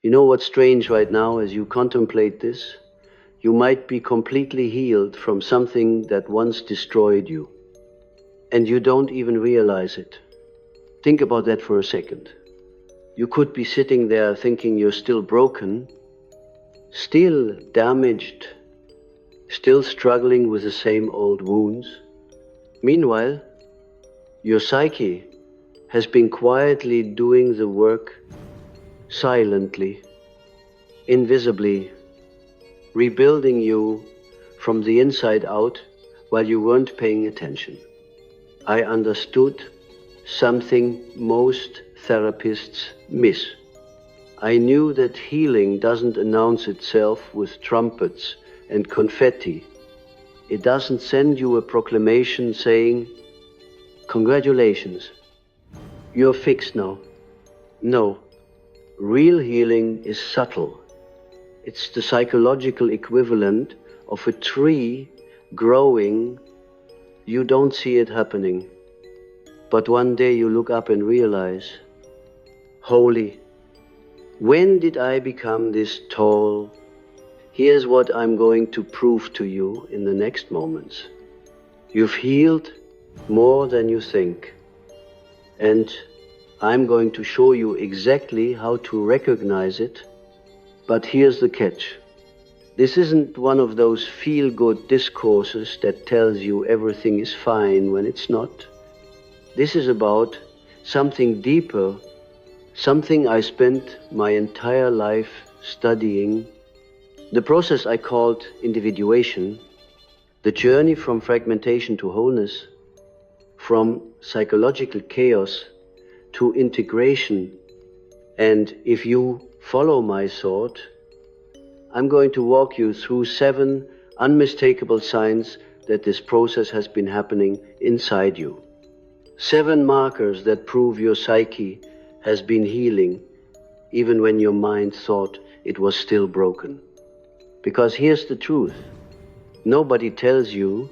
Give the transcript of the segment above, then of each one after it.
You know what's strange right now as you contemplate this? You might be completely healed from something that once destroyed you, and you don't even realize it. Think about that for a second. You could be sitting there thinking you're still broken, still damaged, still struggling with the same old wounds. Meanwhile, your psyche has been quietly doing the work, silently, invisibly, rebuilding you from the inside out while you weren't paying attention. I understood something most therapists miss. I knew that healing doesn't announce itself with trumpets and confetti. It doesn't send you a proclamation saying, "Congratulations, you're fixed now." No, real healing is subtle. It's the psychological equivalent of a tree growing. You don't see it happening. But one day you look up and realize, holy, when did I become this tall? Here's what I'm going to prove to you in the next moments. You've healed more than you think. And I'm going to show you exactly how to recognize it. But here's the catch. This isn't one of those feel-good discourses that tells you everything is fine when it's not. This is about something deeper, something I spent my entire life studying. The process I called individuation, the journey from fragmentation to wholeness, from psychological chaos to integration. And if you follow my thought, I'm going to walk you through 7 unmistakable signs that this process has been happening inside you. 7 markers that prove your psyche has been healing, even when your mind thought it was still broken. Because here's the truth. Nobody tells you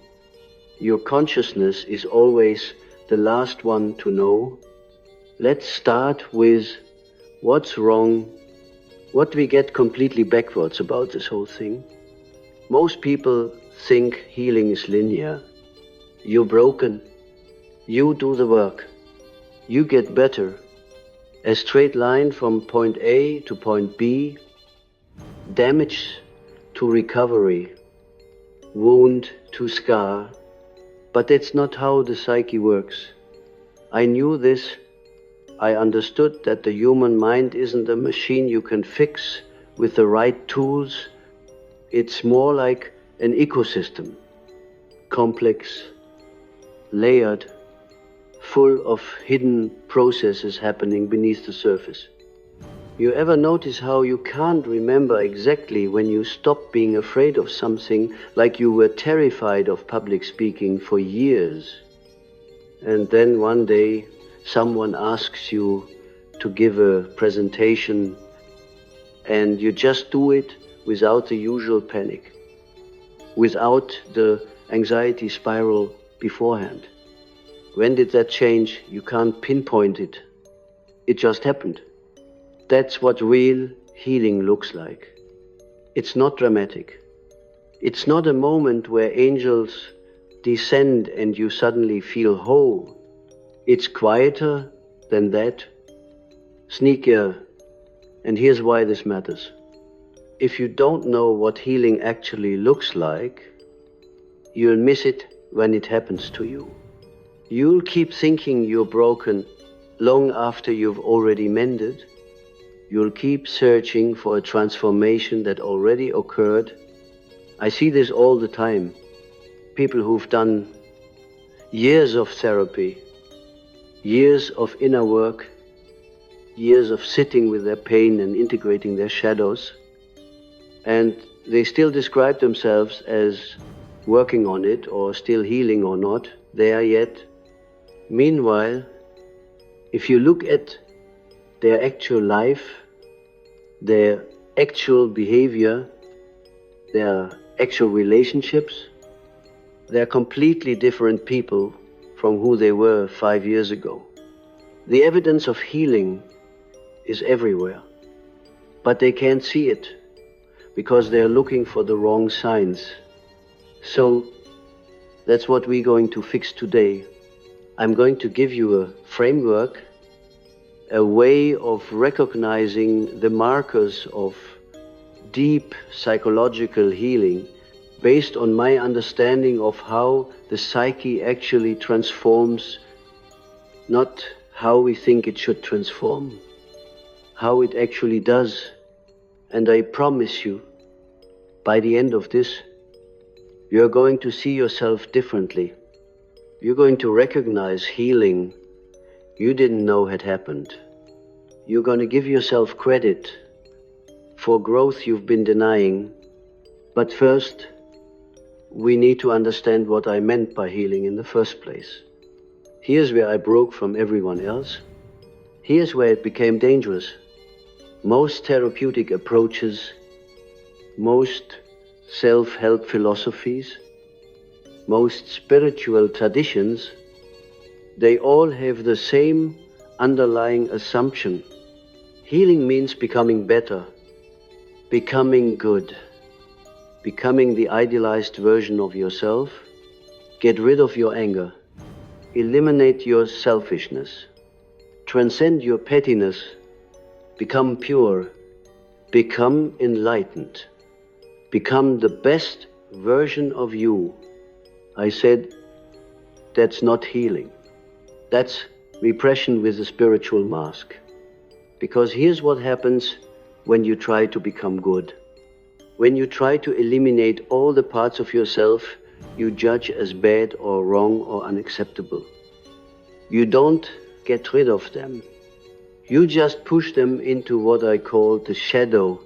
your consciousness is always the last one to know. Let's start with what's wrong, what we get completely backwards about this whole thing. Most people think healing is linear. You're broken. You do the work. You get better. A straight line from point A to point B, damage to recovery, wound to scar. But that's not how the psyche works. I knew this. I understood that the human mind isn't a machine you can fix with the right tools. It's more like an ecosystem, complex, layered, full of hidden processes happening beneath the surface. You ever notice how you can't remember exactly when you stopped being afraid of something, like you were terrified of public speaking for years, and then one day someone asks you to give a presentation and you just do it without the usual panic, without the anxiety spiral beforehand? When did that change? You can't pinpoint it. It just happened. That's what real healing looks like. It's not dramatic. It's not a moment where angels descend and you suddenly feel whole. It's quieter than that, sneakier, and here's why this matters. If you don't know what healing actually looks like, you'll miss it when it happens to you. You'll keep thinking you're broken long after you've already mended. You'll keep searching for a transformation that already occurred. I see this all the time. People who've done years of therapy, years of inner work, years of sitting with their pain and integrating their shadows, and they still describe themselves as working on it or still healing or not there yet. Meanwhile, if you look at their actual life, their actual behavior, their actual relationships, they're completely different people from who they were 5 years ago. The evidence of healing is everywhere. but they can't see it because they're looking for the wrong signs. So that's what we're going to fix today. I'm going to give you a framework, a way of recognizing the markers of deep psychological healing based on my understanding of how the psyche actually transforms, not how we think it should transform, how it actually does. And I promise you, by the end of this, you're going to see yourself differently. You're going to recognize healing you didn't know had happened. You're going to give yourself credit for growth you've been denying. But first, we need to understand what I meant by healing in the first place. Here's where I broke from everyone else. Here's where it became dangerous. Most therapeutic approaches, most self-help philosophies, most spiritual traditions, they all have the same underlying assumption. Healing means becoming better, becoming good, becoming the idealized version of yourself. Get rid of your anger, eliminate your selfishness, transcend your pettiness, become pure, become enlightened, become the best version of you. I said, that's not healing. That's repression with a spiritual mask. Because here's what happens when you try to become good. When you try to eliminate all the parts of yourself you judge as bad or wrong or unacceptable. You don't get rid of them. You just push them into what I call the shadow,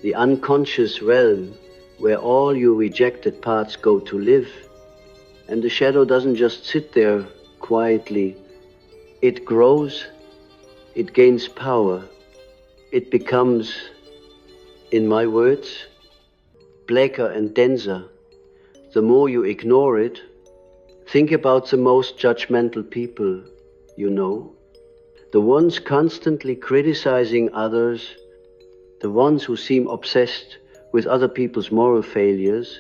the unconscious realm where all your rejected parts go to live. And the shadow doesn't just sit there quietly. It grows, it gains power, it becomes, in my words, blacker and denser. The more you ignore it, think about the most judgmental people you know, the ones constantly criticizing others, the ones who seem obsessed with other people's moral failures.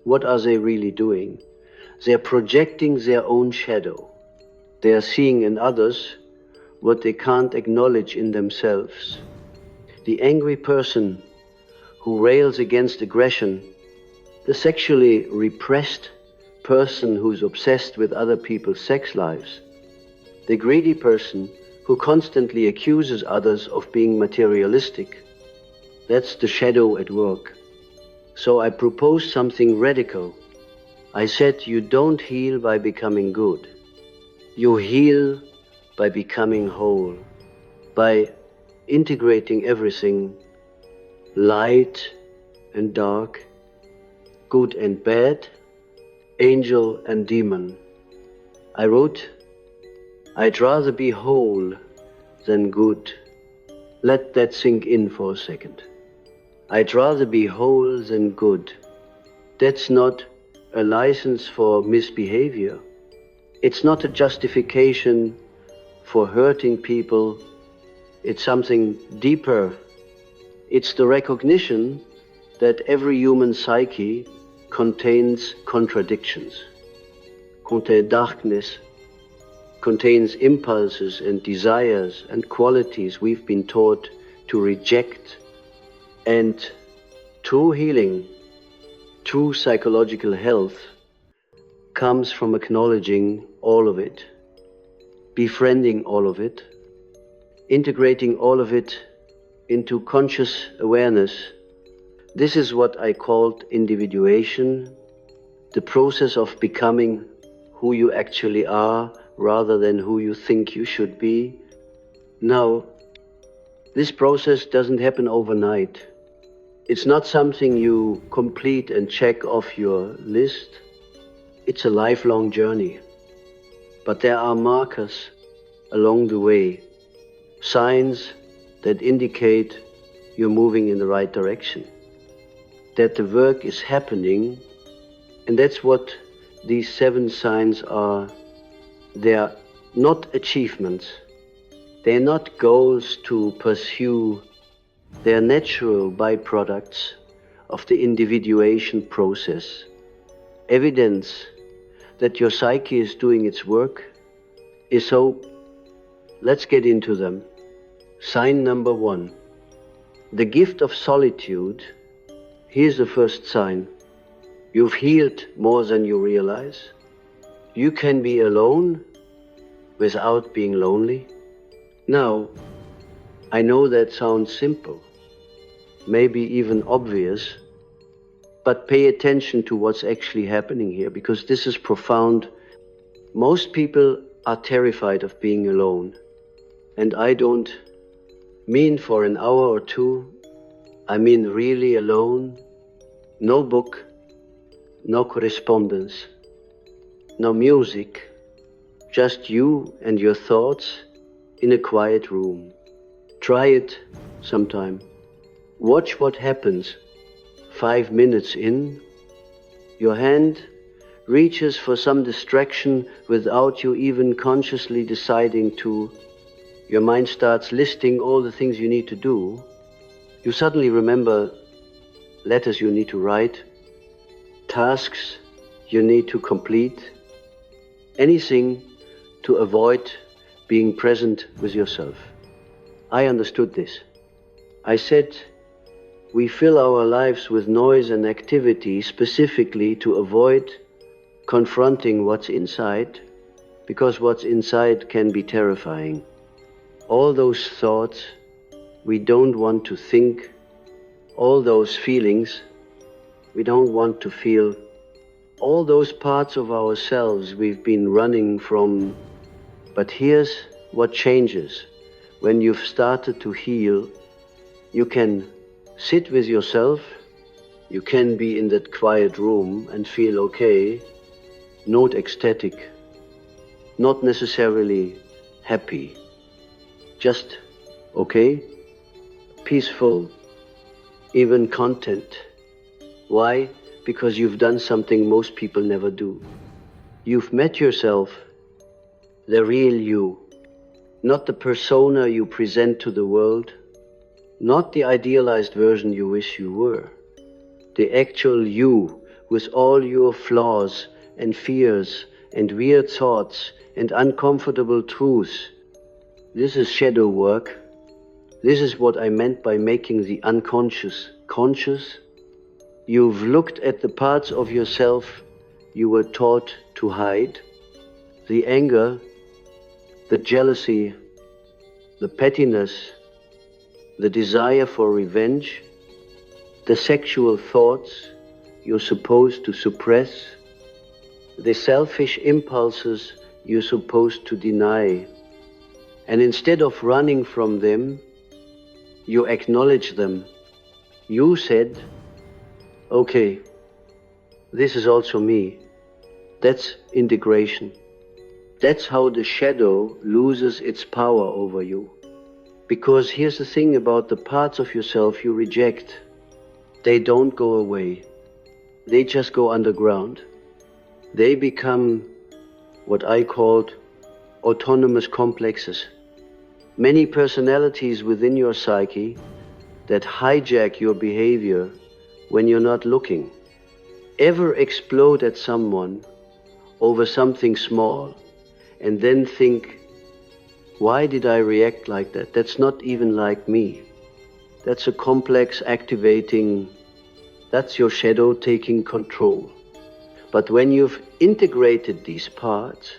What are they really doing? They're projecting their own shadow. They are seeing in others what they can't acknowledge in themselves. The angry person who rails against aggression, the sexually repressed person who's obsessed with other people's sex lives, the greedy person who constantly accuses others of being materialistic, that's the shadow at work. So I proposed something radical. I said, you don't heal by becoming good. You heal by becoming whole, by integrating everything, light and dark, good and bad, angel and demon. I wrote, I'd rather be whole than good. Let that sink in for a second. I'd rather be whole than good. That's not a license for misbehavior. It's not a justification for hurting people. It's something deeper. It's the recognition that every human psyche contains contradictions, contains darkness, contains impulses and desires and qualities we've been taught to reject. And true healing, true psychological health comes from acknowledging all of it, befriending all of it, integrating all of it into conscious awareness. This is what I called individuation, the process of becoming who you actually are rather than who you think you should be. Now, this process doesn't happen overnight. It's not something you complete and check off your list. It's a lifelong journey. But there are markers along the way, signs that indicate you're moving in the right direction, that the work is happening. And that's what these 7 signs are. They're not achievements. They're not goals to pursue They are natural byproducts of the individuation process. Evidence that your psyche is doing its work is so. Let's get into them. Sign number 1. The gift of solitude. Here's the first sign. You've healed more than you realize. You can be alone without being lonely. Now, I know that sounds simple, maybe even obvious, but pay attention to what's actually happening here, because this is profound. Most people are terrified of being alone, and I don't mean for an hour or two. I mean really alone. No book, no correspondence, no music, just you and your thoughts in a quiet room. Try it sometime. Watch what happens. 5 minutes in, your hand reaches for some distraction without you even consciously deciding to. Your mind starts listing all the things you need to do. You suddenly remember letters you need to write, tasks you need to complete, anything to avoid being present with yourself. I understood this. I said, we fill our lives with noise and activity specifically to avoid confronting what's inside, because what's inside can be terrifying. All those thoughts we don't want to think, all those feelings we don't want to feel, all those parts of ourselves we've been running from. But here's what changes. When you've started to heal, you can sit with yourself, you can be in that quiet room and feel okay, not ecstatic, not necessarily happy, just okay, peaceful, even content. Why? Because you've done something most people never do. You've met yourself, the real you, not the persona you present to the world, not the idealized version you wish you were, the actual you with all your flaws and fears and weird thoughts and uncomfortable truths. This is shadow work. This is what I meant by making the unconscious conscious. You've looked at the parts of yourself you were taught to hide, the anger, the jealousy, the pettiness, the desire for revenge, the sexual thoughts you're supposed to suppress, the selfish impulses you're supposed to deny. And instead of running from them, you acknowledge them. You said, okay, this is also me. That's integration. That's how the shadow loses its power over you. Because here's the thing about the parts of yourself you reject. They don't go away. They just go underground. They become what I called autonomous complexes. Many personalities within your psyche that hijack your behavior when you're not looking. Ever explode at someone over something small and then think, why did I react like that? That's not even like me. That's a complex activating, that's your shadow taking control. But when you've integrated these parts,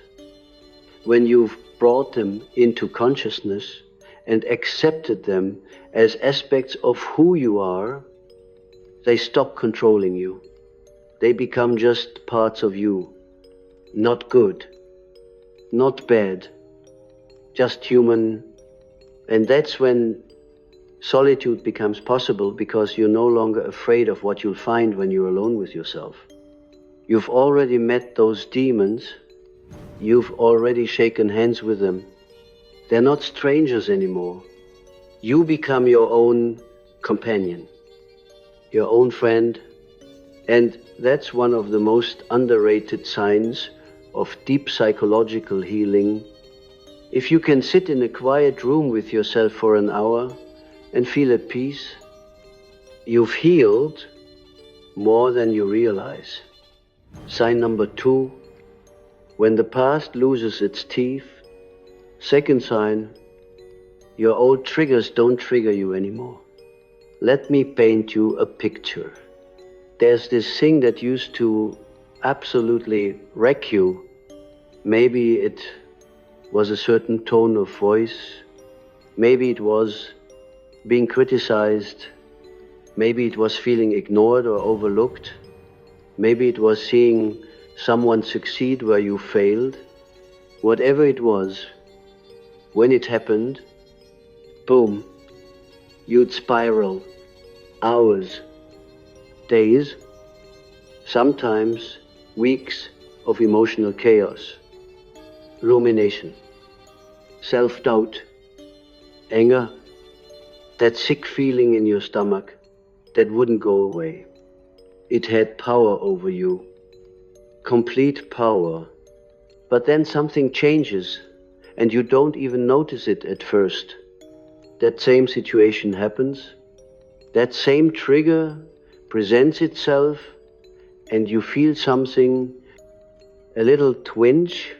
when you've brought them into consciousness and accepted them as aspects of who you are, they stop controlling you. They become just parts of you. Not good, not bad, just human. And that's when solitude becomes possible, because you're no longer afraid of what you'll find when you're alone with yourself. You've already met those demons. You've already shaken hands with them. They're not strangers anymore. You become your own companion, your own friend. And that's one of the most underrated signs of deep psychological healing. If you can sit in a quiet room with yourself for an hour and feel at peace. You've healed more than you realize. Sign number 2, when the past loses its teeth. Second sign, your old triggers don't trigger you anymore. Let me paint you a picture. There's this thing that used to absolutely wreck you. Maybe it was a certain tone of voice. Maybe it was being criticized. Maybe it was feeling ignored or overlooked. Maybe it was seeing someone succeed where you failed. Whatever it was, when it happened, boom, you'd spiral hours, days, sometimes weeks of emotional chaos, rumination, self-doubt, anger, that sick feeling in your stomach that wouldn't go away. It had power over you, complete power. But then something changes and you don't even notice it at first. That same situation happens, that same trigger presents itself, and you feel something, a little twinge,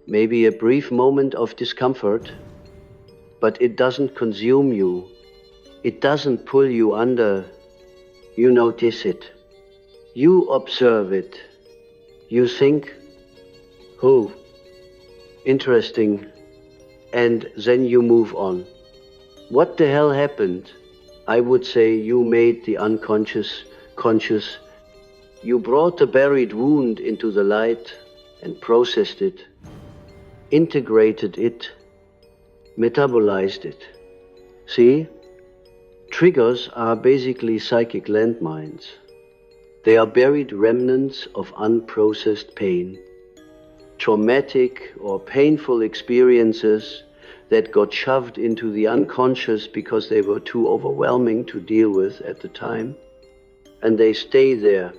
maybe a brief moment of discomfort, but it doesn't consume you. It doesn't pull you under. You notice it. You observe it. You think, oh, interesting, and then you move on. What the hell happened? I would say you made the unconscious conscious. You brought the buried wound into the light and processed it, integrated it, metabolized it. See? Triggers are basically psychic landmines. They are buried remnants of unprocessed pain, traumatic or painful experiences that got shoved into the unconscious because they were too overwhelming to deal with at the time, and they stay there,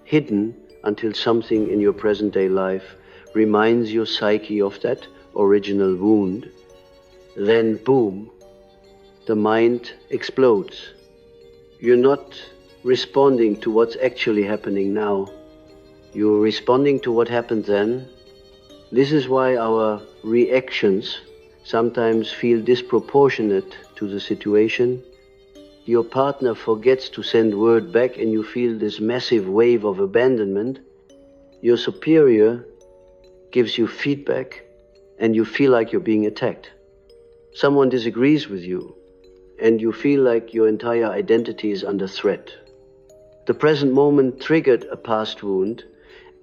hidden until something in your present-day life reminds your psyche of that original wound. Then boom, the mind explodes. You're not responding to what's actually happening now. You're responding to what happened then. This is why our reactions sometimes feel disproportionate to the situation. Your partner forgets to send word back and you feel this massive wave of abandonment. Your superior gives you feedback and you feel like you're being attacked. Someone disagrees with you and you feel like your entire identity is under threat. The present moment triggered a past wound,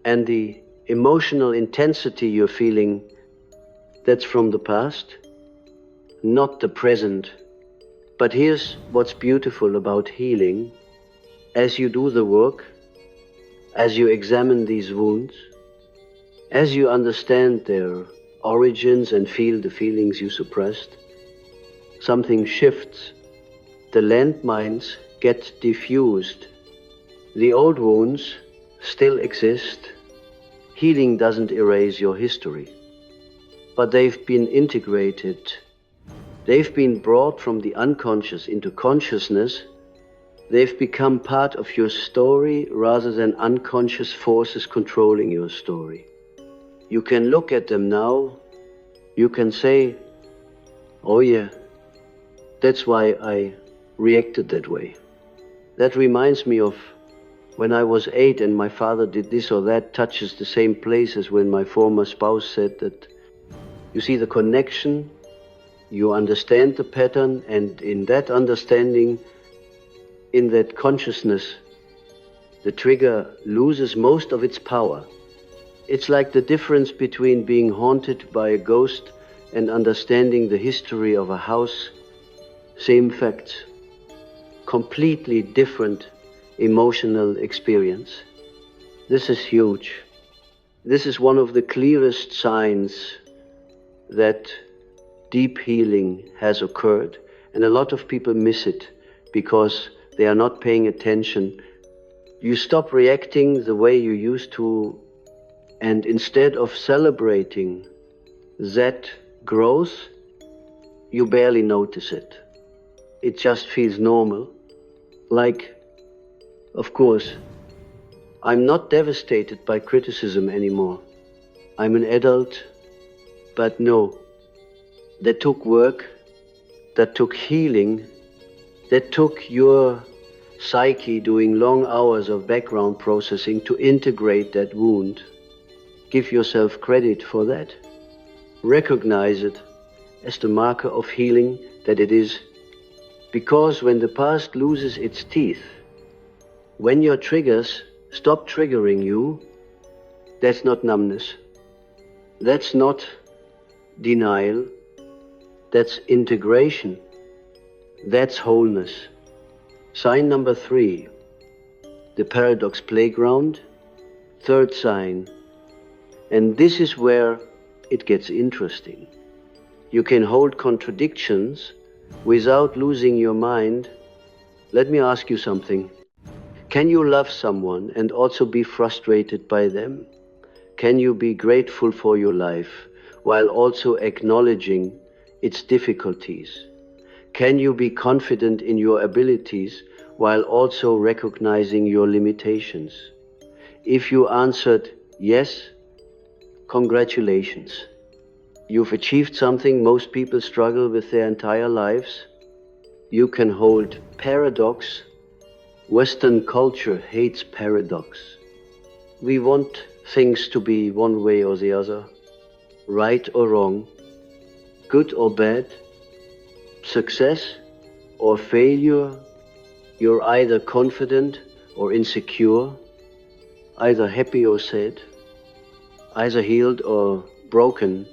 and the emotional intensity you're feeling, that's from the past, not the present. But here's what's beautiful about healing. As you do the work, as you examine these wounds, as you understand their origins and feel the feelings you suppressed, something shifts. The landmines get diffused. The old wounds still exist. Healing doesn't erase your history, but they've been integrated. They've been brought from the unconscious into consciousness. They've become part of your story rather than unconscious forces controlling your story. You can look at them now. You can say, oh yeah, that's why I reacted that way. That reminds me of when I was 8 and my father did this or that, touches the same place as when my former spouse said that. You see the connection, you understand the pattern, and in that understanding, in that consciousness, the trigger loses most of its power. It's like the difference between being haunted by a ghost and understanding the history of a house. Same facts, completely different emotional experience. This is huge. This is one of the clearest signs that deep healing has occurred, and a lot of people miss it because they are not paying attention. You stop reacting the way you used to, and instead of celebrating that growth, you barely notice it. it just feels normal. Like, of course, I'm not devastated by criticism anymore. I'm an adult, but no, that took work, that took healing, that took your psyche doing long hours of background processing to integrate that wound. Give yourself credit for that. Recognize it as the marker of healing that it is. Because when the past loses its teeth, when your triggers stop triggering you, that's not numbness. That's not denial. That's integration. That's wholeness. Sign number 3, the paradox playground. Third sign. And this is where it gets interesting. You can hold contradictions without losing your mind. Let me ask you something. Can you love someone and also be frustrated by them? Can you be grateful for your life while also acknowledging its difficulties? Can you be confident in your abilities while also recognizing your limitations? If you answered yes, congratulations. You've achieved something most people struggle with their entire lives. You can hold paradox. Western culture hates paradox. We want things to be one way or the other, right or wrong, good or bad, success or failure. You're either confident or insecure, either happy or sad, either healed or broken.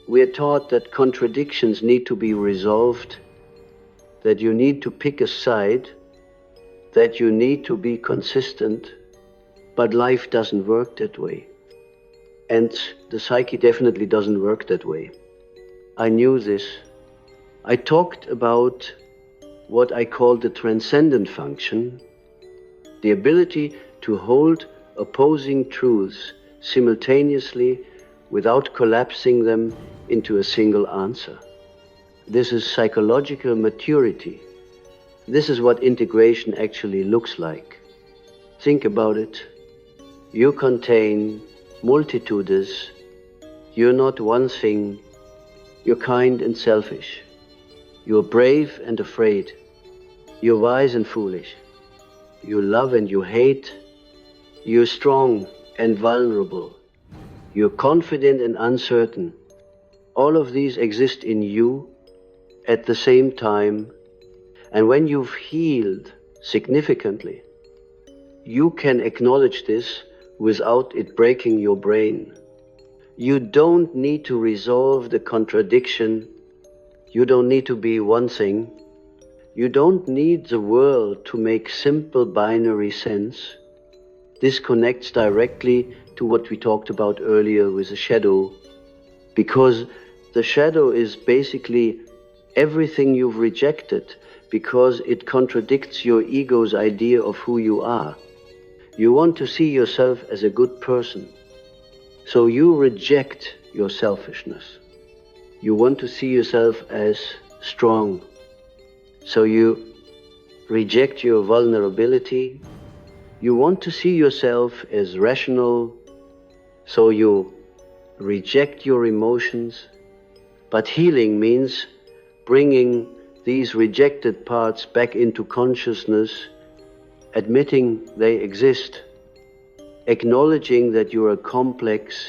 We are taught that contradictions need to be resolved, that you need to pick a side, that you need to be consistent, but life doesn't work that way. And the psyche definitely doesn't work that way. I knew this. I talked about what I call the transcendent function, the ability to hold opposing truths simultaneously without collapsing them into a single answer. This is psychological maturity. This is what integration actually looks like. Think about it. You contain multitudes. You're not one thing. You're kind and selfish. You're brave and afraid. You're wise and foolish. You love and you hate. You're strong and vulnerable. You're confident and uncertain. All of these exist in you at the same time. And when you've healed significantly, you can acknowledge this without it breaking your brain. You don't need to resolve the contradiction. You don't need to be one thing. You don't need the world to make simple binary sense. This connects directly to what we talked about earlier with the shadow, because the shadow is basically everything you've rejected, because it contradicts your ego's idea of who you are. You want to see yourself as a good person, so you reject your selfishness. You want to see yourself as strong, so you reject your vulnerability. You want to see yourself as rational, so you reject your emotions. But healing means bringing these rejected parts back into consciousness, admitting they exist, acknowledging that you're a complex,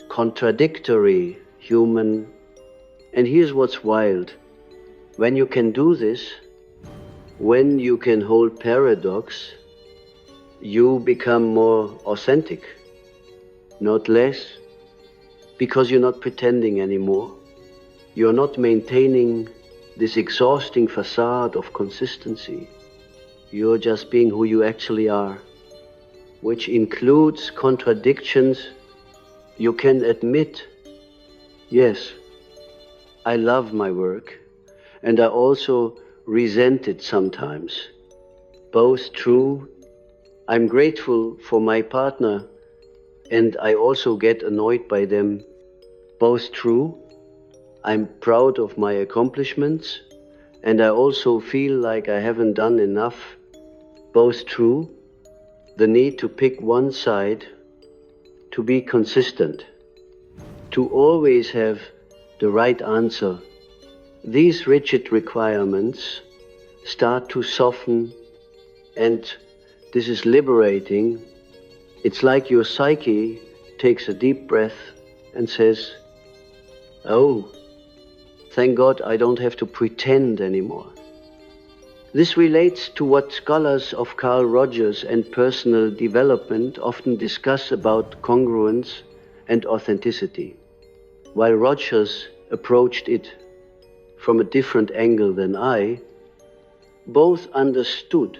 contradictory human. And here's what's wild. When you can do this, when you can hold paradox, you become more authentic, not less, because you're not pretending anymore. You're not maintaining this exhausting facade of consistency. You're just being who you actually are, which includes contradictions. You can admit, yes, I love my work, and I also resent it sometimes. Both true. I'm grateful for my partner, and I also get annoyed by them. Both true. I'm proud of my accomplishments, and I also feel like I haven't done enough. Both true, the need to pick one side, to be consistent, to always have the right answer. These rigid requirements start to soften, and this is liberating. It's like your psyche takes a deep breath and says, "Oh, thank God I don't have to pretend anymore." This relates to what scholars of Carl Rogers and personal development often discuss about congruence and authenticity. While Rogers approached it from a different angle than I, both understood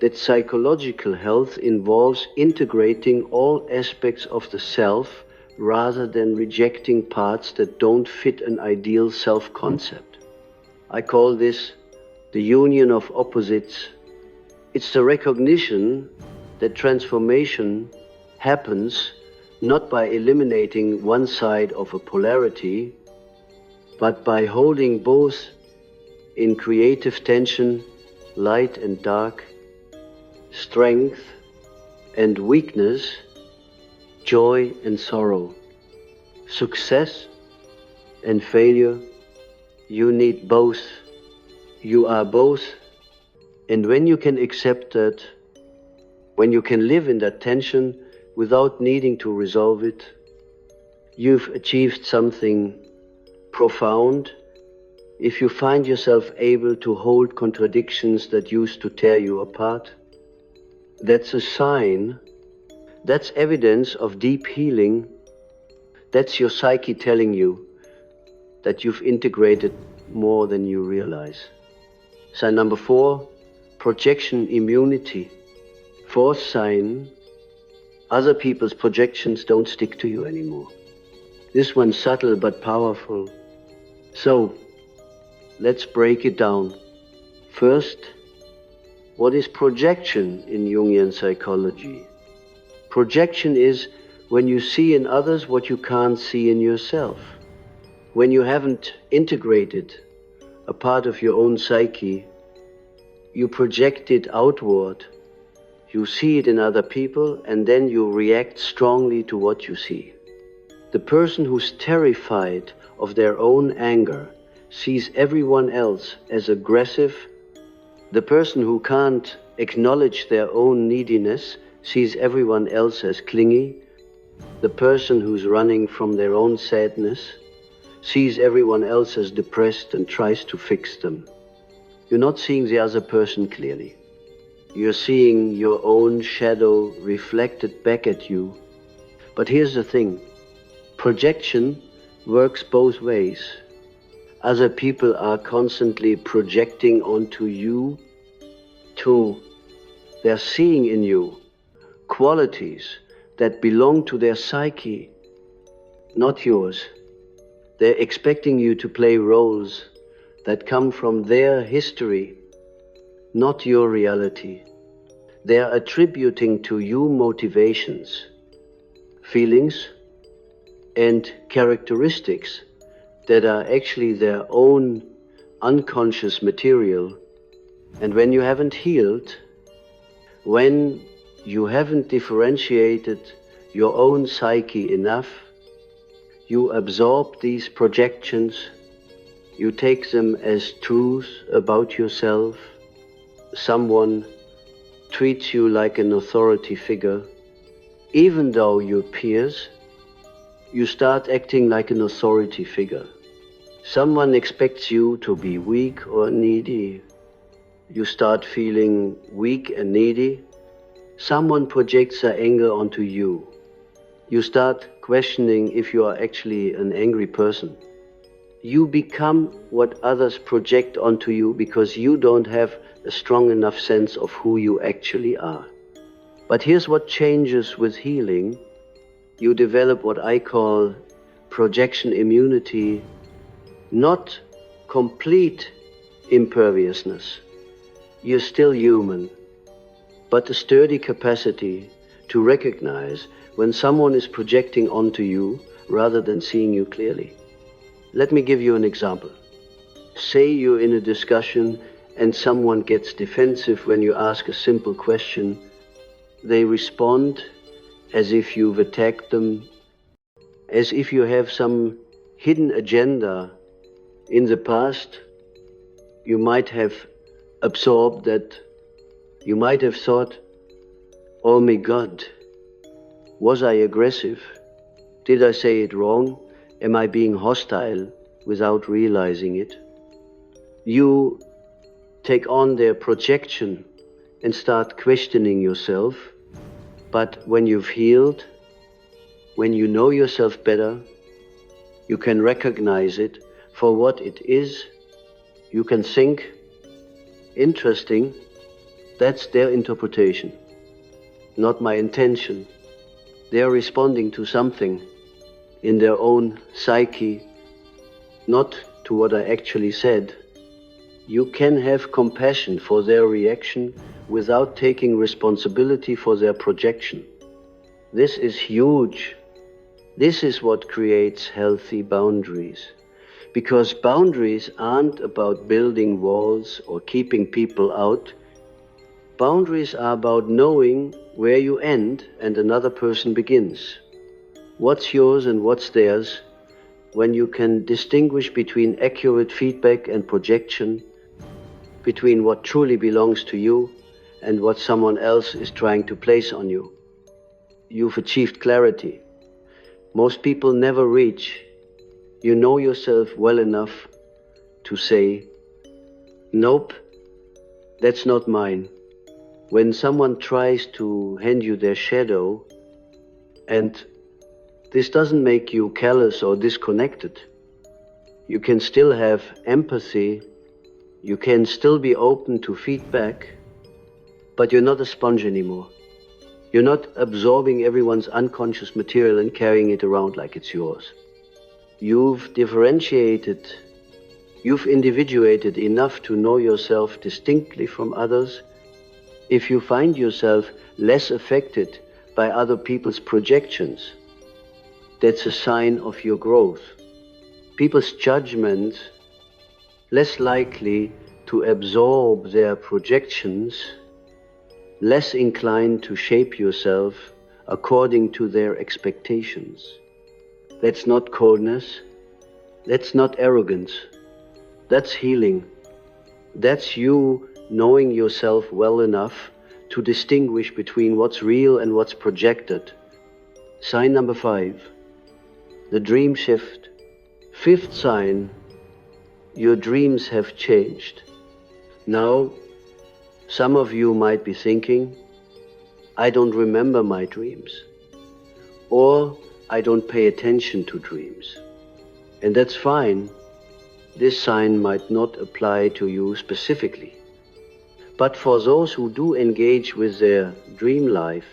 that psychological health involves integrating all aspects of the self rather than rejecting parts that don't fit an ideal self-concept. I call this the union of opposites. It's the recognition that transformation happens not by eliminating one side of a polarity, but by holding both in creative tension, light and dark, strength and weakness, joy and sorrow, success and failure. You need both. You are both. And when you can accept that, when you can live in that tension without needing to resolve it, you've achieved something profound. If you find yourself able to hold contradictions that used to tear you apart, that's a sign, that's evidence of deep healing. That's your psyche telling you that you've integrated more than you realize. Sign number 4, projection immunity. Fourth sign, other people's projections don't stick to you anymore. This one's subtle but powerful. So, let's break it down. First, what is projection in Jungian psychology? Projection is when you see in others what you can't see in yourself. When you haven't integrated a part of your own psyche, you project it outward. You see it in other people, and then you react strongly to what you see. The person who's terrified of their own anger sees everyone else as aggressive. The person who can't acknowledge their own neediness sees everyone else as clingy. The person who's running from their own sadness sees everyone else as depressed and tries to fix them. You're not seeing the other person clearly. You're seeing your own shadow reflected back at you. But here's the thing. Projection works both ways. Other people are constantly projecting onto you too. They're seeing in you qualities that belong to their psyche, not yours. They're expecting you to play roles that come from their history, not your reality. They're attributing to you motivations, feelings, and characteristics that are actually their own unconscious material. And when you haven't healed, when you haven't differentiated your own psyche enough, you absorb these projections, you take them as truth about yourself. Someone treats you like an authority figure. Even though you're peers, you start acting like an authority figure. Someone expects you to be weak or needy. You start feeling weak and needy. Someone projects their anger onto you. You start questioning if you are actually an angry person. You become what others project onto you because you don't have a strong enough sense of who you actually are. But here's what changes with healing. You develop what I call projection immunity, not complete imperviousness. You're still human, but a sturdy capacity to recognize when someone is projecting onto you rather than seeing you clearly. Let me give you an example. Say you're in a discussion and someone gets defensive when you ask a simple question. They respond as if you've attacked them, as if you have some hidden agenda. In the past, you might have absorbed that. You might have thought, oh my God, was I aggressive? Did I say it wrong? Am I being hostile without realizing it? You take on their projection and start questioning yourself. But when you've healed, when you know yourself better, you can recognize it for what it is. You can think, interesting, that's their interpretation, not my intention. They're responding to something in their own psyche, not to what I actually said. You can have compassion for their reaction without taking responsibility for their projection. This is huge. This is what creates healthy boundaries. Because boundaries aren't about building walls or keeping people out. Boundaries are about knowing where you end and another person begins. What's yours and what's theirs, when you can distinguish between accurate feedback and projection, between what truly belongs to you and what someone else is trying to place on you. You've achieved clarity. Most people never reach. You know yourself well enough to say, nope, that's not mine. When someone tries to hand you their shadow, and this doesn't make you callous or disconnected, you can still have empathy. You can still be open to feedback, but you're not a sponge anymore. You're not absorbing everyone's unconscious material and carrying it around like it's yours. You've differentiated, you've individuated enough to know yourself distinctly from others. If you find yourself less affected by other people's projections, that's a sign of your growth. People's judgment less likely to absorb their projections, less inclined to shape yourself according to their expectations. That's not coldness, that's not arrogance, that's healing. That's you knowing yourself well enough to distinguish between what's real and what's projected. Sign number 5, the dream shift. 5th sign, your dreams have changed. Now, some of you might be thinking, I don't remember my dreams, or I don't pay attention to dreams. And that's fine. This sign might not apply to you specifically. But for those who do engage with their dream life,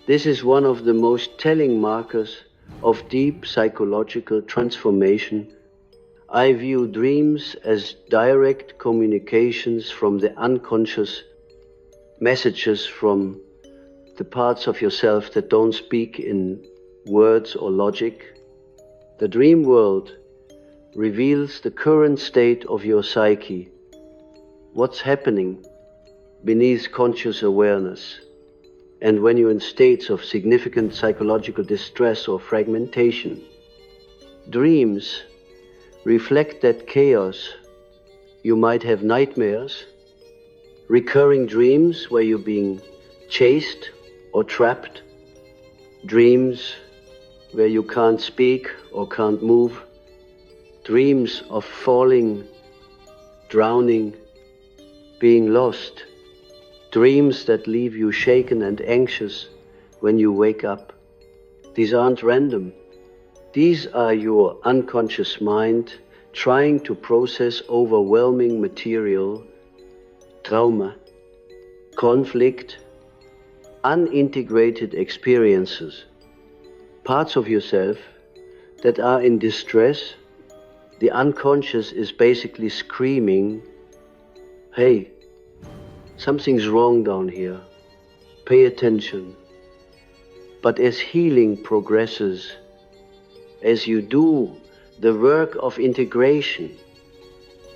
this is one of the most telling markers of deep psychological transformation. I view dreams as direct communications from the unconscious, messages from the parts of yourself that don't speak in words or logic. The dream world reveals the current state of your psyche, what's happening beneath conscious awareness. And when you're in states of significant psychological distress or fragmentation, dreams reflect that chaos. You might have nightmares, recurring dreams where you're being chased or trapped, dreams where you can't speak or can't move, dreams of falling, drowning, being lost, dreams that leave you shaken and anxious when you wake up. These aren't random. These are your unconscious mind trying to process overwhelming material, trauma, conflict, unintegrated experiences, parts of yourself that are in distress. The unconscious is basically screaming, hey, something's wrong down here. Pay attention. But as healing progresses, as you do the work of integration,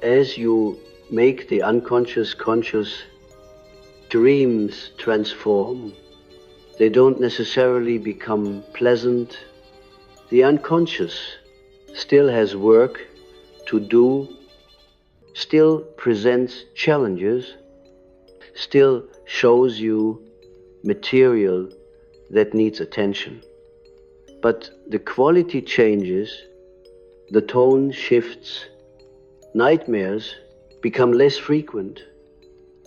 as you make the unconscious conscious, dreams transform. They don't necessarily become pleasant. The unconscious still has work to do, still presents challenges, still shows you material that needs attention. But the quality changes, the tone shifts, nightmares become less frequent,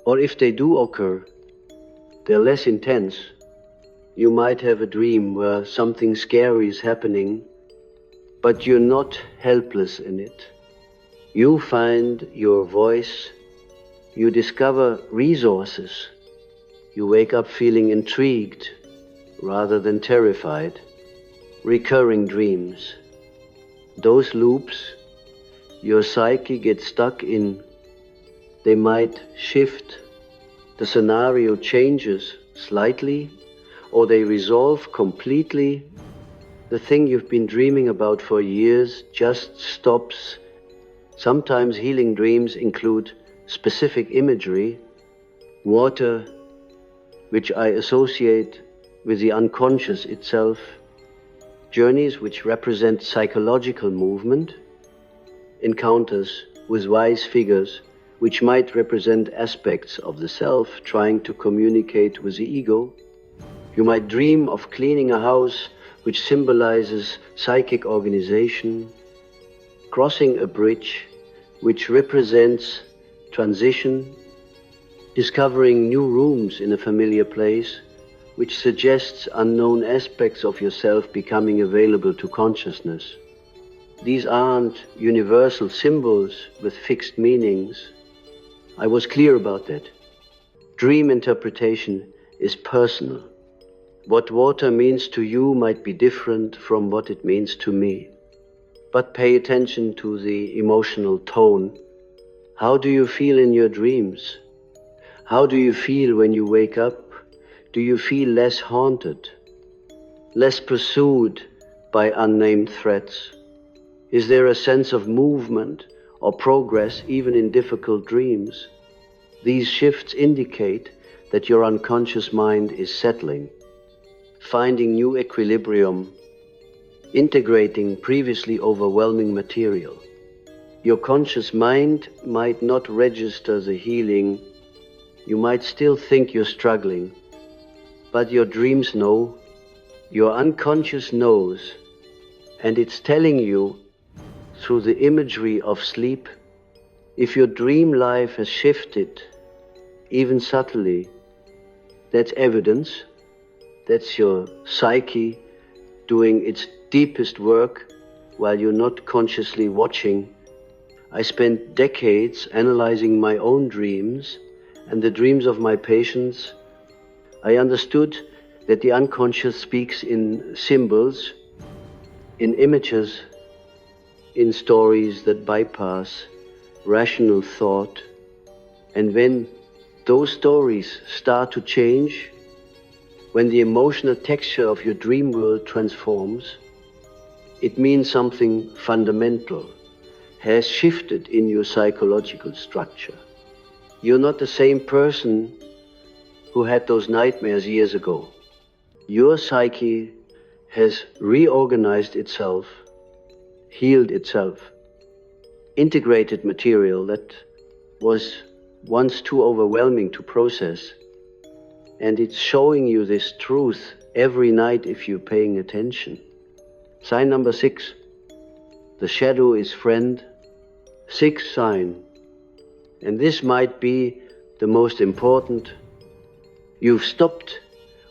or if they do occur, they're less intense. You might have a dream where something scary is happening, but you're not helpless in it. You find your voice, you discover resources, you wake up feeling intrigued rather than terrified. Recurring dreams, those loops your psyche gets stuck in, they might shift, the scenario changes slightly, or they resolve completely. The thing you've been dreaming about for years just stops. Sometimes healing dreams include specific imagery, water, which I associate with the unconscious itself, journeys which represent psychological movement, encounters with wise figures which might represent aspects of the self trying to communicate with the ego. You might dream of cleaning a house which symbolizes psychic organization, crossing a bridge which represents transition, discovering new rooms in a familiar place which suggests unknown aspects of yourself becoming available to consciousness. These aren't universal symbols with fixed meanings. I was clear about that. Dream interpretation is personal. What water means to you might be different from what it means to me. But pay attention to the emotional tone. How do you feel in your dreams? How do you feel when you wake up? Do you feel less haunted, less pursued by unnamed threats? Is there a sense of movement or progress even in difficult dreams? These shifts indicate that your unconscious mind is settling, finding new equilibrium, integrating previously overwhelming material. Your conscious mind might not register the healing. You might still think you're struggling, but your dreams know, your unconscious knows, and it's telling you through the imagery of sleep. If your dream life has shifted, even subtly, that's evidence. That's your psyche doing its deepest work while you're not consciously watching. I spent decades analyzing my own dreams and the dreams of my patients. I understood that the unconscious speaks in symbols, in images, in stories that bypass rational thought. And when those stories start to change, when the emotional texture of your dream world transforms, it means something fundamental has shifted in your psychological structure. You're not the same person who had those nightmares years ago. Your psyche has reorganized itself, healed itself, integrated material that was once too overwhelming to process. And it's showing you this truth every night if you're paying attention. Sign number 6. The shadow is friend. 6th sign. And this might be the most important. You've stopped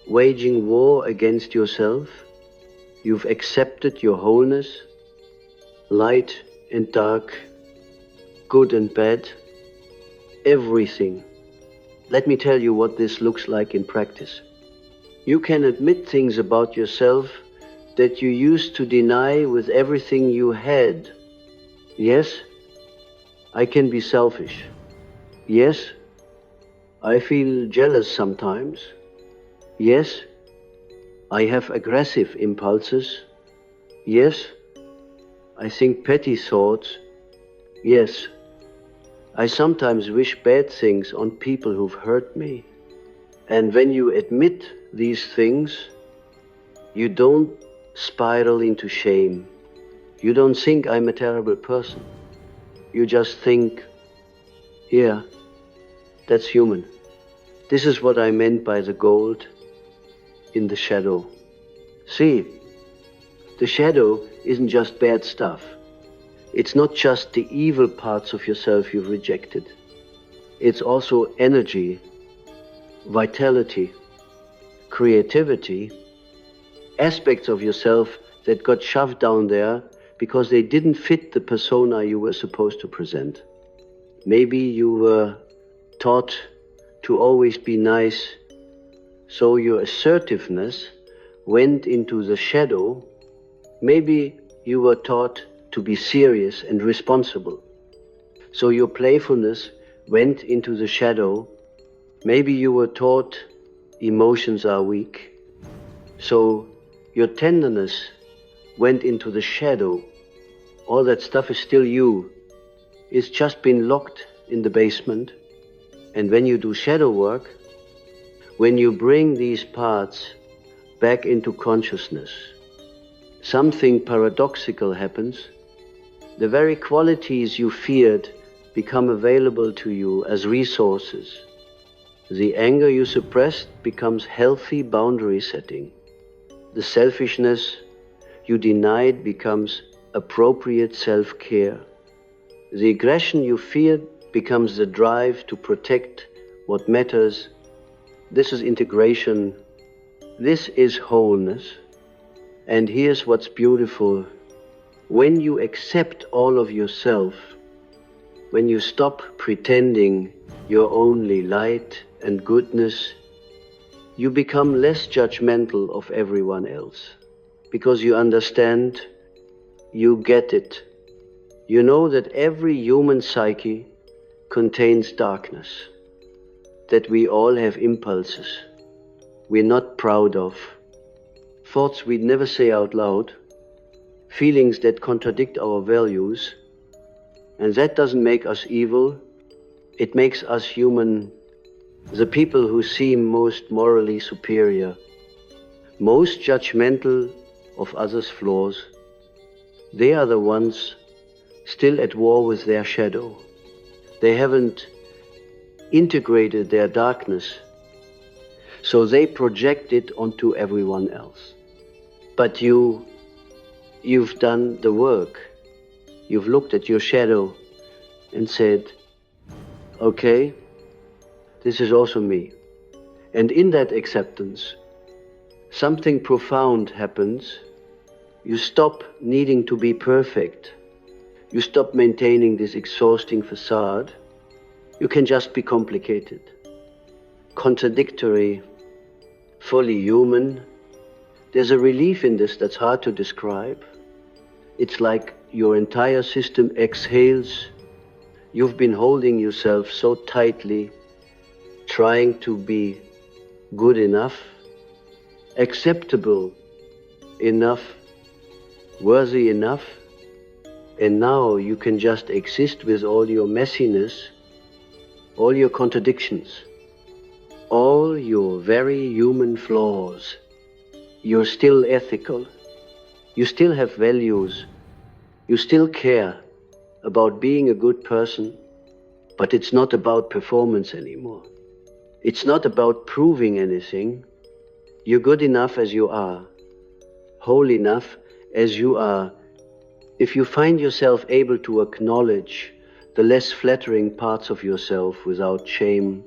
waging war against yourself. You've accepted your wholeness, light and dark, good and bad, everything. Let me tell you what this looks like in practice. You can admit things about yourself that you used to deny with everything you had. Yes, I can be selfish. Yes, I feel jealous sometimes. Yes, I have aggressive impulses. Yes, I think petty thoughts. Yes, I sometimes wish bad things on people who've hurt me. And when you admit these things, you don't spiral into shame. You don't think I'm a terrible person. You just think, yeah, that's human. This is what I meant by the gold in the shadow. See, the shadow isn't just bad stuff. It's not just the evil parts of yourself you've rejected. It's also energy, vitality, creativity, aspects of yourself that got shoved down there because they didn't fit the persona you were supposed to present. Maybe you were taught to always be nice, so your assertiveness went into the shadow. Maybe you were taught to be serious and responsible, so your playfulness went into the shadow. Maybe you were taught emotions are weak, so your tenderness went into the shadow. All that stuff is still you. It's just been locked in the basement. And when you do shadow work, when you bring these parts back into consciousness, something paradoxical happens. The very qualities you feared become available to you as resources. The anger you suppressed becomes healthy boundary setting. The selfishness you denied becomes appropriate self-care. The aggression you feared becomes the drive to protect what matters. This is integration. This is wholeness. And here's what's beautiful. When you accept all of yourself, when you stop pretending you're only light and goodness, you become less judgmental of everyone else, because you understand, you get it. You know that every human psyche contains darkness, that we all have impulses we're not proud of, thoughts we'd never say out loud, feelings that contradict our values, and that doesn't make us evil. It makes us human, the people who seem most morally superior, most judgmental of others' flaws. They are the ones still at war with their shadow. They haven't integrated their darkness, so they project it onto everyone else. But you've done the work. You've looked at your shadow and said, okay, this is also me. And in that acceptance, something profound happens. You stop needing to be perfect. You stop maintaining this exhausting facade. You can just be complicated, contradictory, fully human. There's a relief in this that's hard to describe. It's like your entire system exhales. You've been holding yourself so tightly, trying to be good enough, acceptable enough, worthy enough, and now you can just exist with all your messiness, all your contradictions, all your very human flaws. You're still ethical. You still have values. You still care about being a good person, but it's not about performance anymore. It's not about proving anything. You're good enough as you are, whole enough as you are. If you find yourself able to acknowledge the less flattering parts of yourself without shame,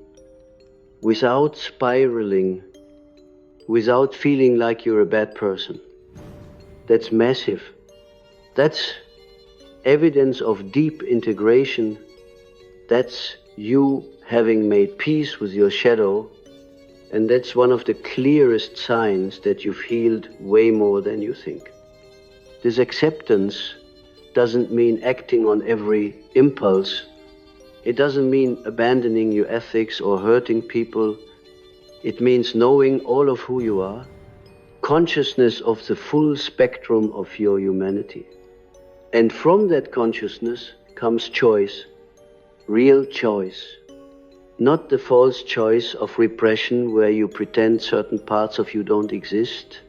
without spiraling, without feeling like you're a bad person, that's massive. That's evidence of deep integration. That's you having made peace with your shadow, and that's one of the clearest signs that you've healed way more than you think. This acceptance doesn't mean acting on every impulse. It doesn't mean abandoning your ethics or hurting people. It means knowing all of who you are, consciousness of the full spectrum of your humanity. And from that consciousness comes choice. real choice. Not the false choice of repression where you pretend certain parts of you don't exist,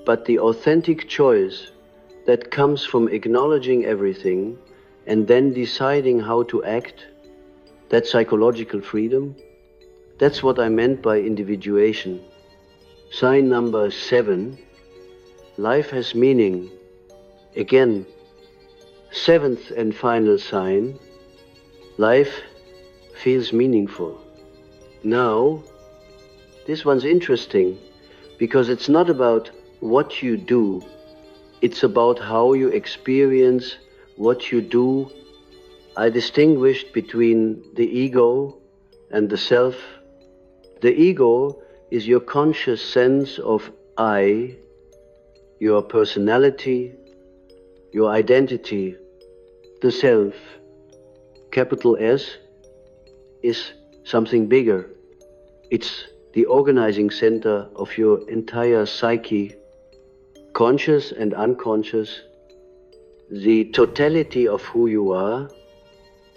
but the authentic choice that comes from acknowledging everything and then deciding how to act. That psychological freedom. That's what I meant by individuation. Sign number 7, life has meaning. Again, 7th and final sign, life feels meaningful. Now, this one's interesting because it's not about what you do, it's about how you experience what you do. I distinguished between the ego and the self. The ego is your conscious sense of I, your personality, your identity. The self, capital S, is something bigger. It's the organizing center of your entire psyche, conscious and unconscious, the totality of who you are.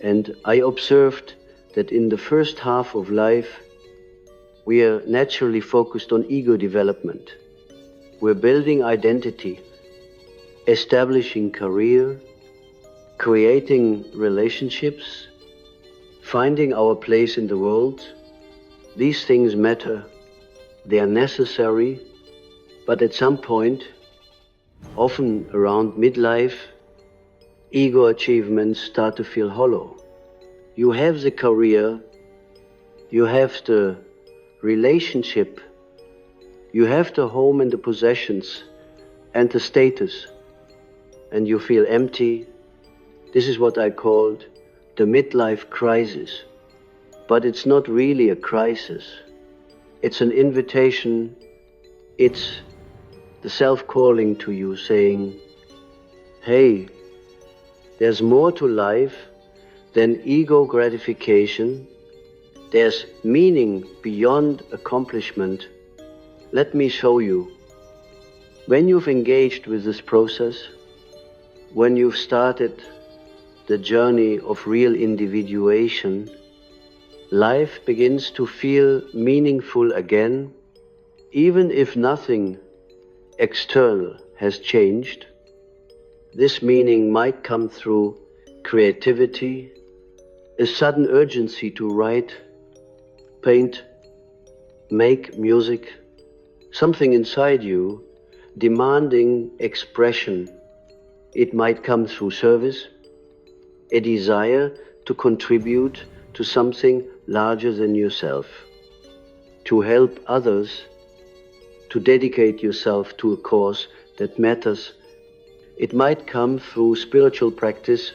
And I observed that in the first half of life, we are naturally focused on ego development. We're building identity, establishing career, creating relationships, finding our place in the world. These things matter. They are necessary, but at some point, often around midlife, ego achievements start to feel hollow. You have the career, you have the relationship, you have the home and the possessions and the status, and you feel empty. This is what I called the midlife crisis. But it's not really a crisis. It's an invitation. It's the self calling to you saying, hey, there's more to life than ego gratification. There's meaning beyond accomplishment. Let me show you. When you've engaged with this process, when you've started the journey of real individuation, life begins to feel meaningful again, even if nothing external has changed. This meaning might come through creativity, a sudden urgency to write, paint, make music, something inside you demanding expression. It might come through service, a desire to contribute to something larger than yourself, to help others, to dedicate yourself to a cause that matters. It might come through spiritual practice,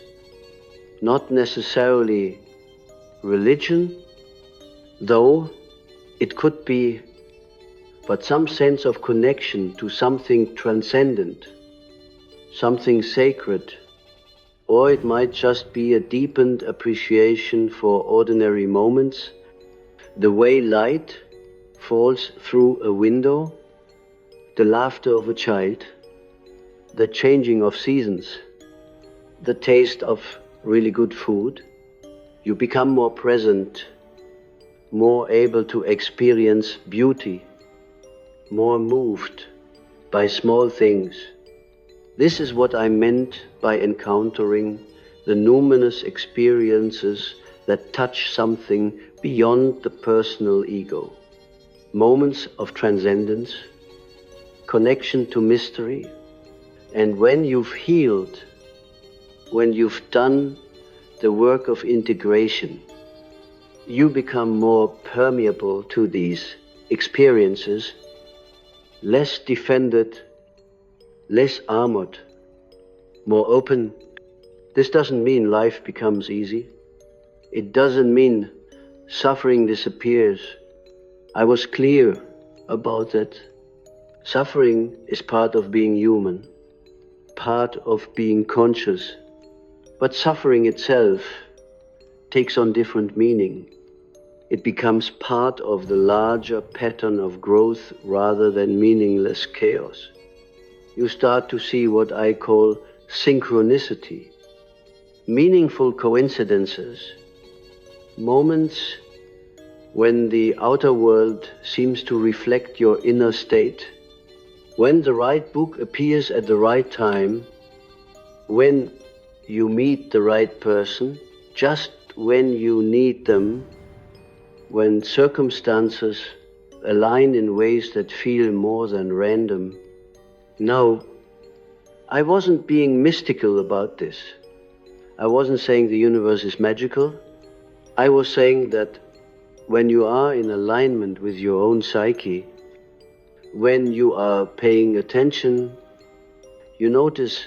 not necessarily religion, though it could be, but some sense of connection to something transcendent, something sacred. Or it might just be a deepened appreciation for ordinary moments, the way light falls through a window, the laughter of a child, the changing of seasons, the taste of really good food. You become more present, more able to experience beauty, more moved by small things. This is what I meant by encountering the numinous experiences that touch something beyond the personal ego. Moments of transcendence, connection to mystery, and when you've healed, when you've done the work of integration, you become more permeable to these experiences, less defended, less armored, more open. This doesn't mean life becomes easy. It doesn't mean suffering disappears. I was clear about that. Suffering is part of being human, part of being conscious. But suffering itself takes on different meaning. It becomes part of the larger pattern of growth rather than meaningless chaos. You start to see what I call synchronicity, meaningful coincidences moments when the outer world seems to reflect your inner state, when the right book appears at the right time, when you meet the right person, just when you need them, when circumstances align in ways that feel more than random. Now, I wasn't being mystical about this. I wasn't saying the universe is magical. I was saying that when you are in alignment with your own psyche, when you are paying attention, you notice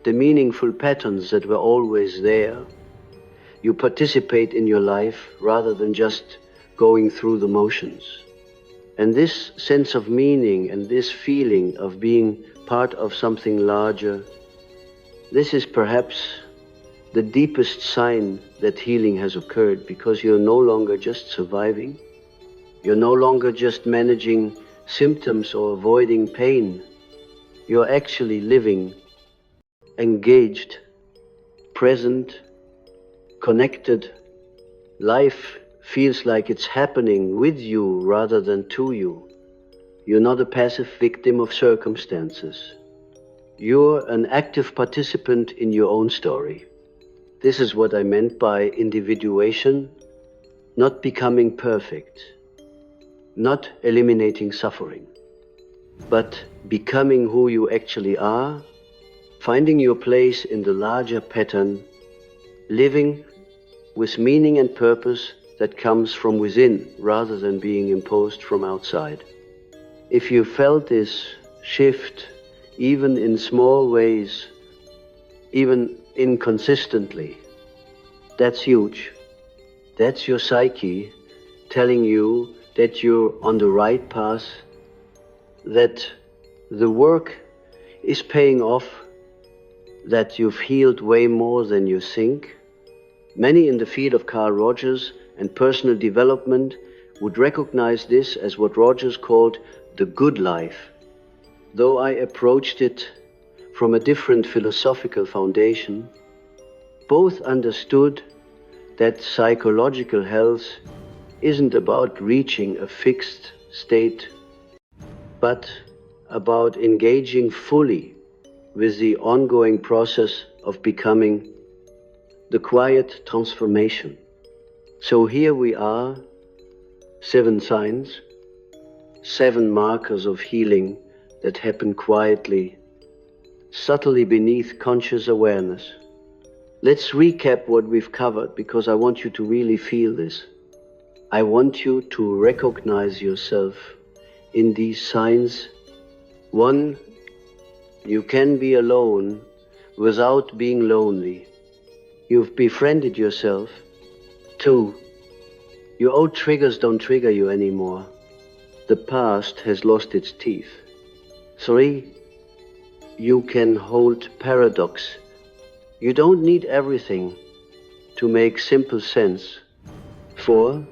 the meaningful patterns that were always there. You participate in your life rather than just going through the motions. And this sense of meaning and this feeling of being part of something larger, this is perhaps the deepest sign that healing has occurred, because you're no longer just surviving. You're no longer just managing symptoms or avoiding pain. You're actually living, engaged, present, connected. Life feels like it's happening with you rather than to you. You're not a passive victim of circumstances. You're an active participant in your own story. This is what I meant by individuation, not becoming perfect, not eliminating suffering, but becoming who you actually are, finding your place in the larger pattern, living with meaning and purpose that comes from within rather than being imposed from outside. If you felt this shift, even in small ways, even inconsistently, that's huge. That's your psyche telling you that you're on the right path, that the work is paying off, that you've healed way more than you think. Many in the field of Carl Rogers and personal development would recognize this as what Rogers called the good life. Though I approached it from a different philosophical foundation, both understood that psychological health isn't about reaching a fixed state, but about engaging fully with the ongoing process of becoming, the quiet transformation. So here we are, 7 signs, 7 markers of healing that happen quietly, subtly beneath conscious awareness. Let's recap what we've covered, because I want you to really feel this. I want you to recognize yourself in these signs. 1, you can be alone without being lonely. You've befriended yourself. 2, your old triggers don't trigger you anymore. The past has lost its teeth. 3, you can hold paradox. You don't need everything to make simple sense. 4,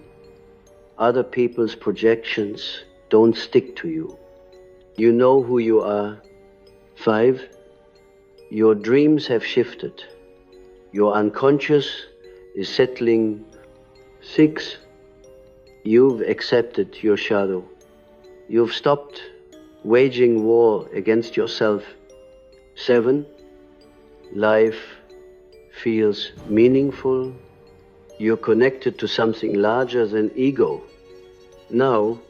other people's projections don't stick to you. You know who you are. 5, your dreams have shifted. Your unconscious is settling. 6, you've accepted your shadow. You've stopped waging war against yourself. 7, life feels meaningful. You're connected to something larger than ego. Now,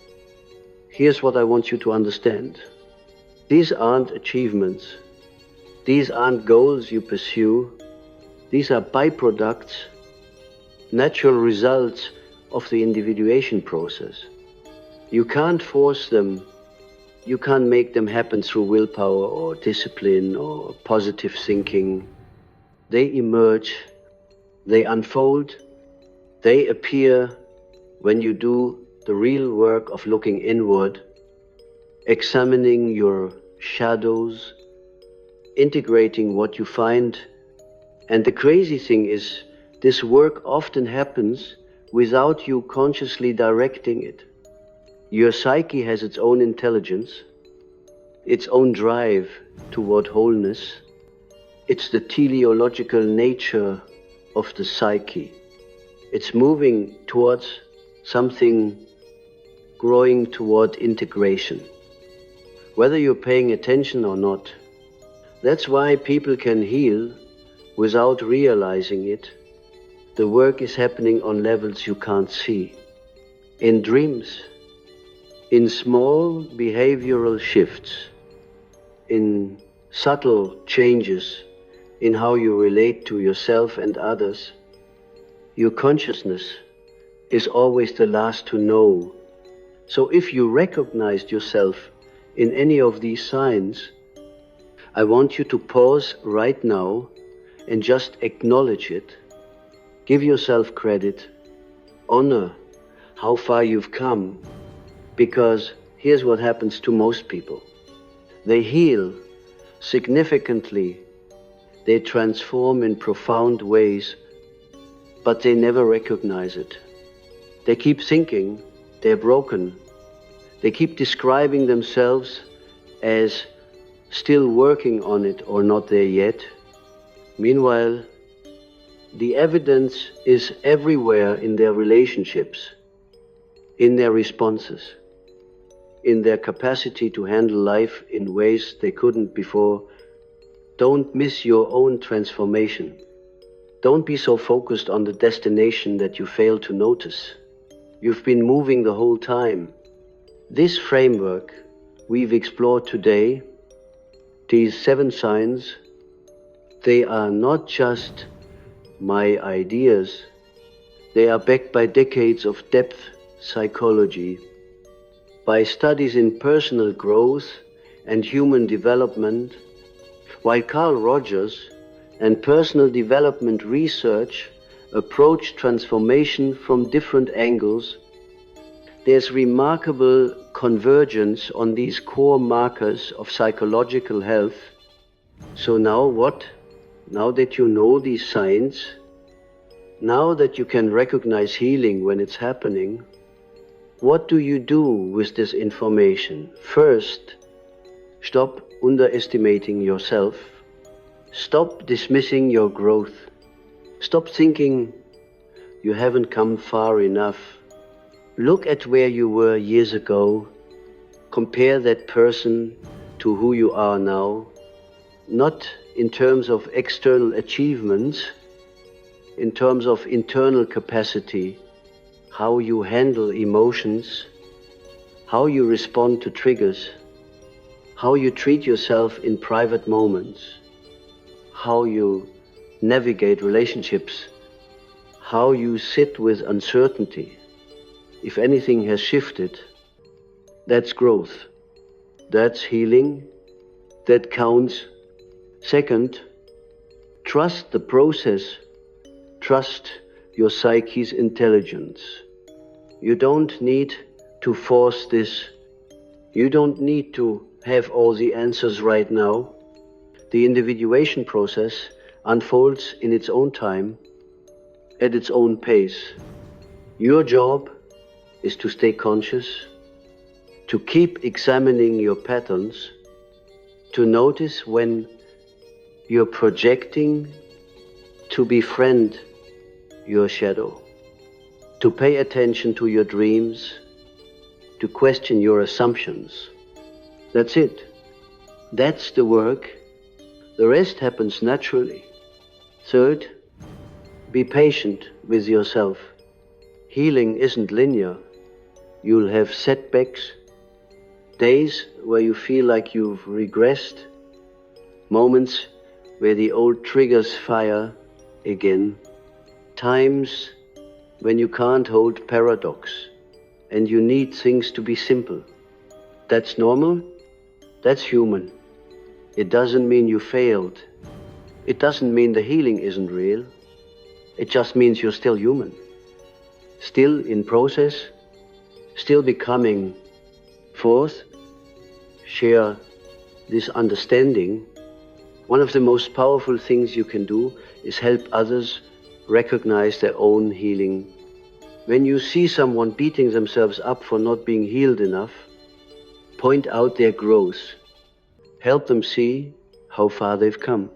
here's what I want you to understand. These aren't achievements. These aren't goals you pursue. These are byproducts, natural results of the individuation process. You can't force them. You can't make them happen through willpower or discipline or positive thinking. They emerge, they unfold, they appear when you do the real work of looking inward, examining your shadows, integrating what you find. And the crazy thing is, this work often happens without you consciously directing it. Your psyche has its own intelligence, its own drive toward wholeness. It's the teleological nature of the psyche. It's moving towards something growing toward integration, whether you're paying attention or not. That's why people can heal without realizing it. The work is happening on levels you can't see. In dreams, in small behavioral shifts, in subtle changes in how you relate to yourself and others. Your consciousness is always the last to know. So if you recognized yourself in any of these signs, I want you to pause right now and just acknowledge it. Give yourself credit, honor how far you've come, because here's what happens to most people. They heal significantly, they transform in profound ways, but they never recognize it. They keep thinking they're broken. They keep describing themselves as still working on it or not there yet. Meanwhile, the evidence is everywhere in their relationships, in their responses, in their capacity to handle life in ways they couldn't before. Don't miss your own transformation. Don't be so focused on the destination that you fail to notice. You've been moving the whole time. This framework we've explored today, these 7 signs, they are not just my ideas. They are backed by decades of depth psychology, by studies in personal growth and human development, while Carl Rogers and personal development research approach transformation from different angles. There's remarkable convergence on these core markers of psychological health. So now what? Now that you know these signs, now that you can recognize healing when it's happening, what do you do with this information? First, stop underestimating yourself. Stop dismissing your growth. Stop thinking you haven't come far enough. Look at where you were years ago. Compare that person to who you are now, not in terms of external achievements, in terms of internal capacity, how you handle emotions, how you respond to triggers, how you treat yourself in private moments, how you navigate relationships, how you sit with uncertainty. If anything has shifted, that's growth, that's healing, that counts. Second, trust the process, trust your psyche's intelligence. You don't need to force this. You don't need to have all the answers right now. The individuation process unfolds in its own time, at its own pace. Your job is to stay conscious, to keep examining your patterns, to notice when you're projecting, to befriend your shadow, to pay attention to your dreams, to question your assumptions. That's it. That's the work. The rest happens naturally. Third, be patient with yourself. Healing isn't linear. You'll have setbacks, days where you feel like you've regressed, moments where the old triggers fire again, times when you can't hold paradox and you need things to be simple. That's normal, that's human. It doesn't mean you failed. It doesn't mean the healing isn't real. It just means you're still human, still in process, still becoming. Fourth, share this understanding. One of the most powerful things you can do is help others recognize their own healing. When you see someone beating themselves up for not being healed enough, point out their growth. Help them see how far they've come.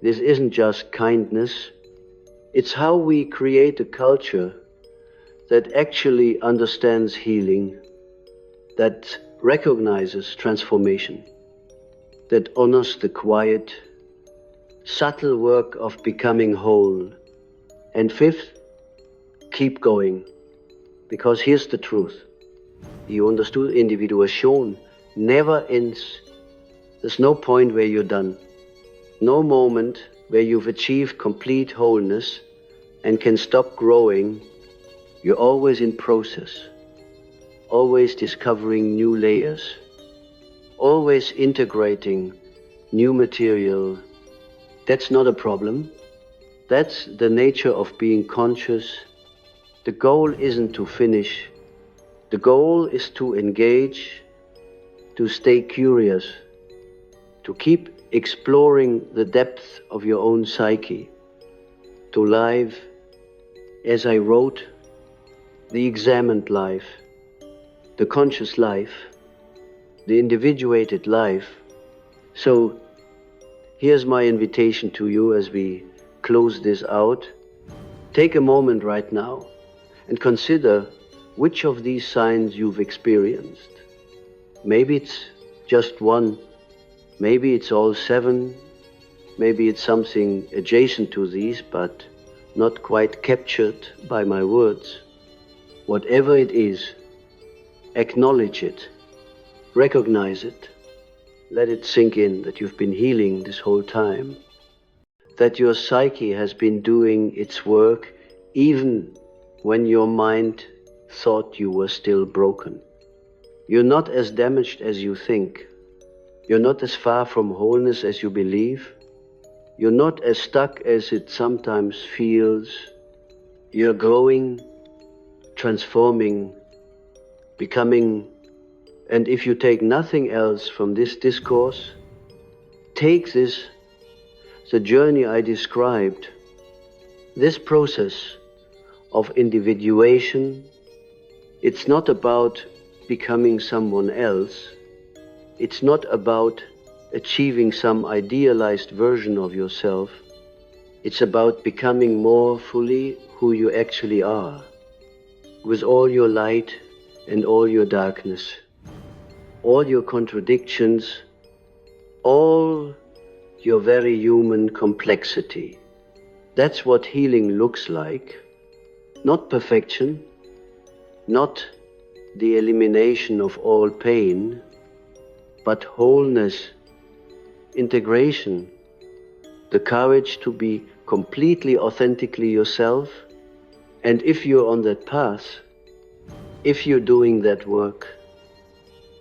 This isn't just kindness, It's how we create a culture that actually understands healing, that recognizes transformation, that honors the quiet, subtle work of becoming whole. And fifth, keep going. Because here's the truth. You understood, individuation never ends. There's no point where you're done. No moment where you've achieved complete wholeness and can stop growing. You're always in process, always discovering new layers, always integrating new material. That's not a problem. That's the nature of being conscious. The goal isn't to finish. The goal is to engage, to stay curious, to keep exploring the depth of your own psyche, to live, as I wrote, the examined life, the conscious life, the individuated life. So here's my invitation to you as we close this out. Take a moment right now and consider which of these signs you've experienced. Maybe it's just one, maybe it's all seven, maybe it's something adjacent to these, but not quite captured by my words. Whatever it is, acknowledge it, recognize it, let it sink in that you've been healing this whole time, that your psyche has been doing its work even when your mind thought you were still broken. You're not as damaged as you think. You're not as far from wholeness as you believe. You're not as stuck as it sometimes feels. You're growing, transforming, becoming. And if you take nothing else from this discourse, take this, the journey I described, this process of individuation. It's not about becoming someone else. It's not about achieving some idealized version of yourself. It's about becoming more fully who you actually are, with all your light and all your darkness, all your contradictions, all your very human complexity. That's what healing looks like. Not perfection, not the elimination of all pain, but wholeness, integration, the courage to be completely authentically yourself. And if you're on that path, if you're doing that work,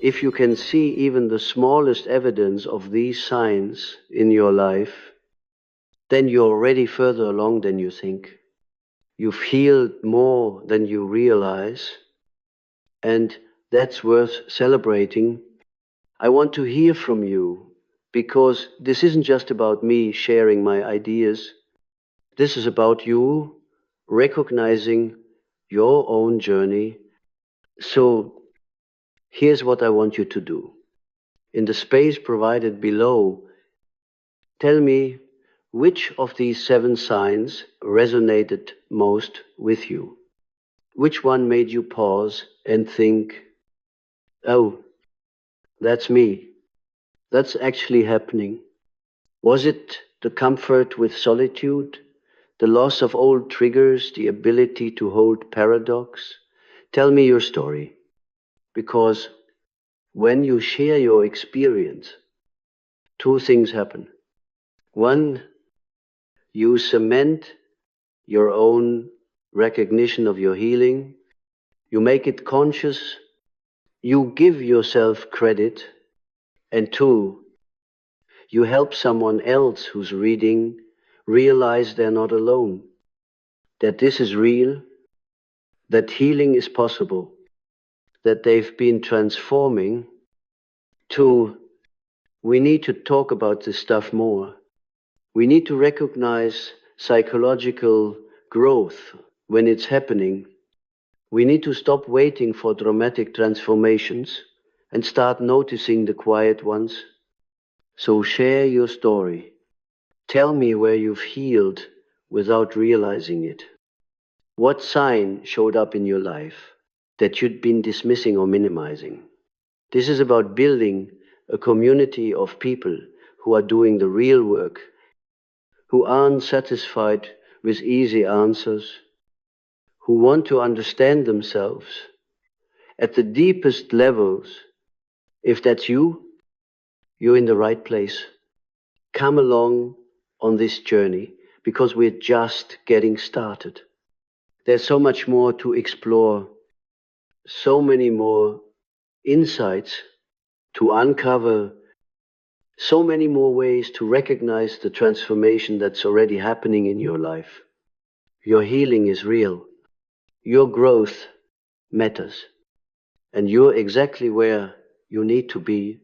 if you can see even the smallest evidence of these signs in your life, then you're already further along than you think. You've healed more than you realize, and that's worth celebrating. I want to hear from you, because this isn't just about me sharing my ideas. This is about you recognizing your own journey. So here's what I want you to do. In the space provided below, tell me which of these 7 signs resonated most with you. Which one made you pause and think, oh, that's me. That's actually happening. Was it the comfort with solitude, the loss of old triggers, the ability to hold paradox? Tell me your story, because when you share your experience, 2 things happen. One, you cement your own recognition of your healing. You make it conscious. You give yourself credit. And 2, you help someone else who's reading realize they're not alone, that this is real, that healing is possible, that they've been transforming to, we need to talk about this stuff more. We need to recognize psychological growth when it's happening. We need to stop waiting for dramatic transformations and start noticing the quiet ones. So share your story. Tell me where you've healed without realizing it? What sign showed up in your life that you'd been dismissing or minimizing? This is about building a community of people who are doing the real work, who aren't satisfied with easy answers, who want to understand themselves at the deepest levels. If that's you, you're in the right place. Come along on this journey because we're just getting started. There's so much more to explore, so many more insights to uncover, so many more ways to recognize the transformation that's already happening in your life. Your healing is real. Your growth matters. And you're exactly where you need to be